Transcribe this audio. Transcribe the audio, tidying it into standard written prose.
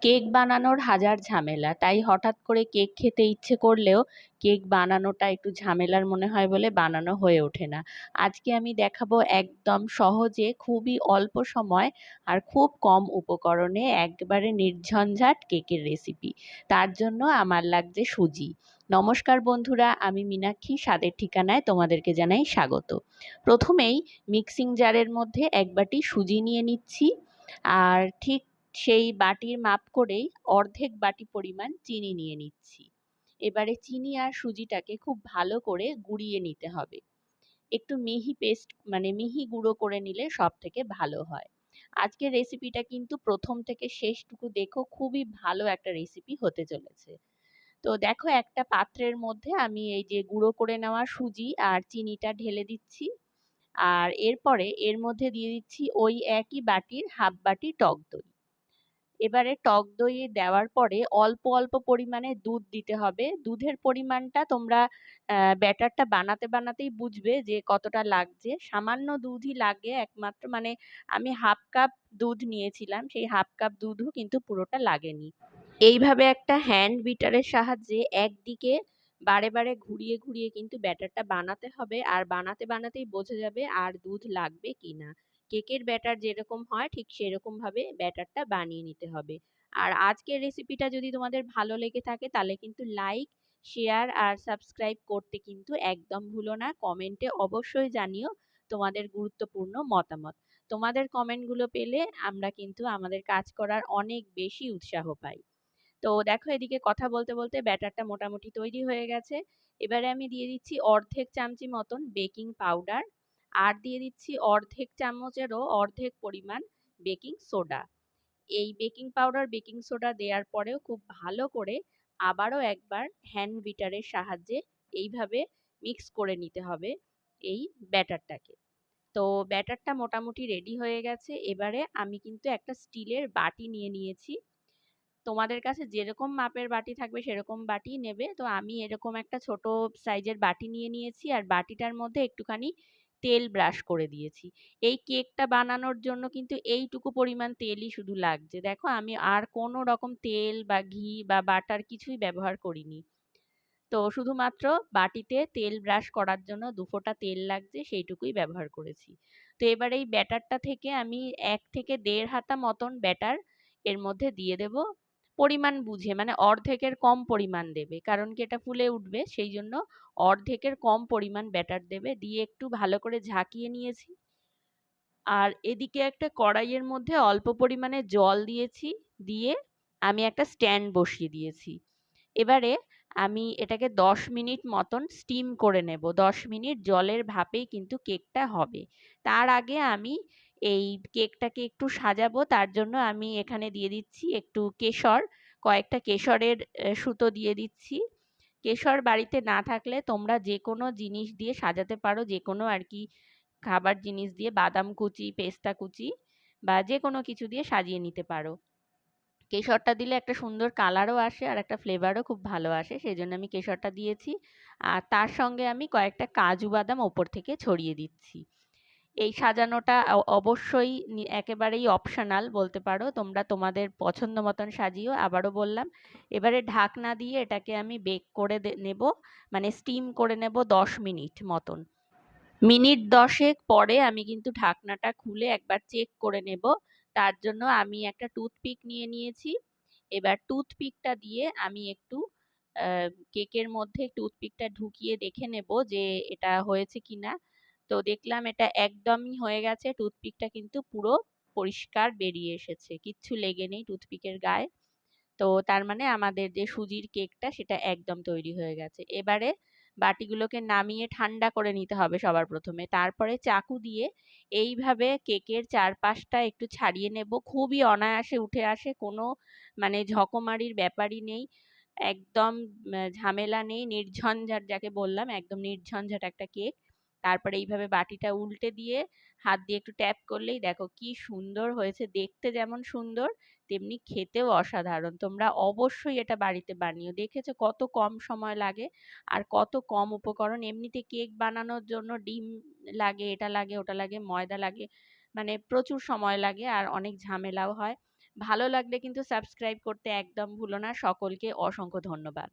Cake বানানোর হাজার ঝামেলা, তাই হঠাৎ করে কেক খেতে ইচ্ছে করলেও কেক বানানোটা একটু ঝামেলার মনে হয় বলে বানানো হয়ে ওঠে না। আজকে আমি দেখাবো একদম সহজে, খুবই অল্প সময় আর খুব কম উপকরণে একবারে নির্ঝঞ্ঝাট কেকের রেসিপি। তার জন্য আমার লাগছে সুজি। নমস্কার বন্ধুরা, আমি মীনাক্ষী, স্বাদের ঠিকানায় তোমাদেরকে জানাই স্বাগত। প্রথমেই মিক্সিং জারের মধ্যে এক বাটি সুজি নিয়ে নিচ্ছি, আর ঠিক সেই বাটির মাপ করেই অর্ধেক বাটি পরিমাণ চিনি নিয়ে নিচ্ছি। এবারে চিনি আর সুজিটাকে খুব ভালো করে গুঁড়িয়ে নিতে হবে। একটু মিহি পেস্ট মানে মিহি গুঁড়ো করে নিলে সব থেকে ভালো হয়। আজকের রেসিপিটা কিন্তু প্রথম থেকে শেষটুকু দেখো, খুবই ভালো একটা রেসিপি হতে চলেছে। তো দেখো, একটা পাত্রের মধ্যে আমি এই যে গুঁড়ো করে নেওয়া সুজি আর চিনিটা ঢেলে দিচ্ছি, আর এরপরে এর মধ্যে দিয়ে দিচ্ছি ওই একই বাটির হাফ বাটি টক দই। এবারে টক দই দেওয়ার পরে অল্প অল্প পরিমাণে দুধ দিতে হবে। দুধের পরিমাণটা তোমরা ব্যাটারটা বানাতে বানাতেই বুঝবে যে কতটা লাগছে। সামান্য দুধই লাগে একমাত্র, মানে আমি হাফ কাপ দুধ নিয়েছিলাম, সেই হাফ কাপ দুধও কিন্তু পুরোটা লাগেনি। এইভাবে একটা হ্যান্ড বিটারের সাহায্যে একদিকে বারে বারে ঘুরিয়ে ঘুরিয়ে কিন্তু ব্যাটারটা বানাতে হবে, আর বানাতে বানাতেই বোঝা যাবে আর দুধ লাগবে কিনা। কেকের ব্যাটার যেরকম হয় ঠিক সেরকম ভাবে ব্যাটারটা বানিয়ে নিতে হবে। আর আজকের রেসিপিটা যদি তোমাদের ভালো লেগে থাকে তাহলে কিন্তু লাইক, শেয়ার আর সাবস্ক্রাইব করতে কিন্তু একদম ভুলো না। কমেন্টে অবশ্যই জানিও তোমাদের গুরুত্বপূর্ণ মতামত। তোমাদের কমেন্টগুলো পেলে আমরা কিন্তু আমাদের কাজ করার অনেক বেশি উৎসাহ পাই। তো দেখো, এদিকে কথা বলতে বলতে ব্যাটারটা মোটামুটি তৈরি হয়ে গেছে। এবারে আমি দিয়ে দিচ্ছি অর্ধেক চামচি মতন বেকিং পাউডার, আর দিয়ে দিচ্ছি অর্ধেক চামচেরও অর্ধেক পরিমাণ বেকিং সোডা। এই বেকিং পাউডার বেকিং সোডা দেওয়ার পরেও খুব ভালো করে আবারও একবার হ্যান্ড বিটারের সাহায্যে এইভাবে মিক্স করে নিতে হবে এই ব্যাটারটাকে। তো ব্যাটারটা মোটামুটি রেডি হয়ে গেছে। এবারে আমি কিন্তু একটা স্টিলের বাটি নিয়ে নিয়েছি। তোমাদের কাছে যেরকম মাপের বাটি থাকবে সেরকম বাটি নেবে। তো আমি এরকম একটা ছোট সাইজের বাটি নিয়ে নিয়েছি, আর বাটিটার মধ্যে একটুখানি তেল ব্রাশ করে দিয়েছি। এই কেকটা বানানোর জন্য কিন্তু এইটুকু পরিমাণ তেলই শুধু লাগছে। দেখো, আমি আর কোনো রকম তেল বা ঘি বা বাটার কিছুই ব্যবহার করিনি। তো শুধুমাত্র বাটিতে তেল ব্রাশ করার জন্য 2 ফোঁটা তেল লাগছে, সেইটুকুই ব্যবহার করেছি। তো এবার এই ব্যাটারটা থেকে আমি 1 থেকে 1.5 হাতা মতন ব্যাটার এর মধ্যে দিয়ে দেব। পরিমাণ বুঝে, মানে অর্ধেকের কম পরিমাণ দেবে, কারণ কি এটা ফুলে উঠবে, সেই জন্য অর্ধেকের কম পরিমাণ ব্যাটার দেবে। দিয়ে একটু ভালো করে ঝাঁকিয়ে নিয়েছি। আর এদিকে একটা কড়াইয়ের মধ্যে অল্প পরিমাণে জল দিয়েছি, দিয়ে আমি একটা স্ট্যান্ড বসিয়ে দিয়েছি। এবারে আমি এটাকে 10 মিনিট মতন স্টিম করে নেব। 10 মিনিট জলের ভাপেই কিন্তু কেকটা হবে। তার আগে আমি এই কেকটাকে একটু সাজাবো, তার জন্য আমি এখানে দিয়ে দিচ্ছি একটু কেশর, কয়েকটা কেশরের সুতো দিয়ে দিচ্ছি। কেশর বাড়িতে না থাকলে তোমরা যে কোনো জিনিস দিয়ে সাজাতে পারো, যে কোনো আর কি খাবার জিনিস দিয়ে, বাদাম কুচি, পেস্তা কুচি বা যে কোনো কিছু দিয়ে সাজিয়ে নিতে পারো। কেশরটা দিলে একটা সুন্দর কালারও আসে আর একটা ফ্লেভারও খুব ভালো আসে, সেই জন্য আমি কেশরটা দিয়েছি। আর তার সঙ্গে আমি কয়েকটা কাজু বাদাম ওপর থেকে ছড়িয়ে দিচ্ছি। এই সাজানোটা অবশ্যই একেবারেই অপশনাল বলতে পারো, তোমরা তোমাদের পছন্দ মতন সাজিও। আবারও বললাম, এবারে ঢাকনা দিয়ে এটাকে আমি বেক করে নেব, মানে স্টিম করে নেব 10 মিনিট মতন। মিনিট 10 পরে আমি কিন্তু ঢাকনাটা খুলে একবার চেক করে নেব। তার জন্য আমি একটা টুথপিক নিয়ে নিয়েছি। এবার টুথপিকটা দিয়ে আমি একটু কেকের মধ্যে টুথপিকটা ঢুকিয়ে দেখে নেব যে এটা হয়েছে কিনা। তো দেখলাম এটা একদমই হয়ে গেছে, টুথপিকটা কিন্তু পুরো পরিষ্কার বেরিয়ে এসেছে, কিচ্ছু লেগে নেই টুথপিকের গায়ে। তো তার মানে আমাদের যে সুজির কেকটা সেটা একদম তৈরি হয়ে গেছে। এবারে বাটিগুলোকে নামিয়ে ঠান্ডা করে নিতে হবে সবার প্রথমে, তারপরে চাকু দিয়ে এইভাবে কেকের চারপাশটা একটু ছাড়িয়ে নেব। খুবই অনায়াসে উঠে আসে, কোনো মানে ঝকমারির ব্যাপারই নেই, একদম ঝামেলা নেই, নির্ঝঞ্ঝাট যাকে বললাম, একদম নির্ঝঞ্ঝাট একটা কেক। তারপরে এইভাবে বাটিটা উল্টে দিয়ে হাত দিয়ে একটু ট্যাপ করলেই দেখো কি সুন্দর হয়েছে, দেখতে যেমন সুন্দর তেমনি খেতেও অসাধারণ। তোমরা অবশ্যই এটা বাড়িতে বানিও। দেখেছো কত কম সময় লাগে আর কত কম উপকরণ। এমনিতে কেক বানানোর জন্য ডিম লাগে, এটা লাগে, ওটা লাগে, ময়দা লাগে, মানে প্রচুর সময় লাগে আর অনেক ঝামেলাও হয়। ভালো লাগলে কিন্তু সাবস্ক্রাইব করতে একদম ভুলো না। সকলকে অসংখ্য ধন্যবাদ।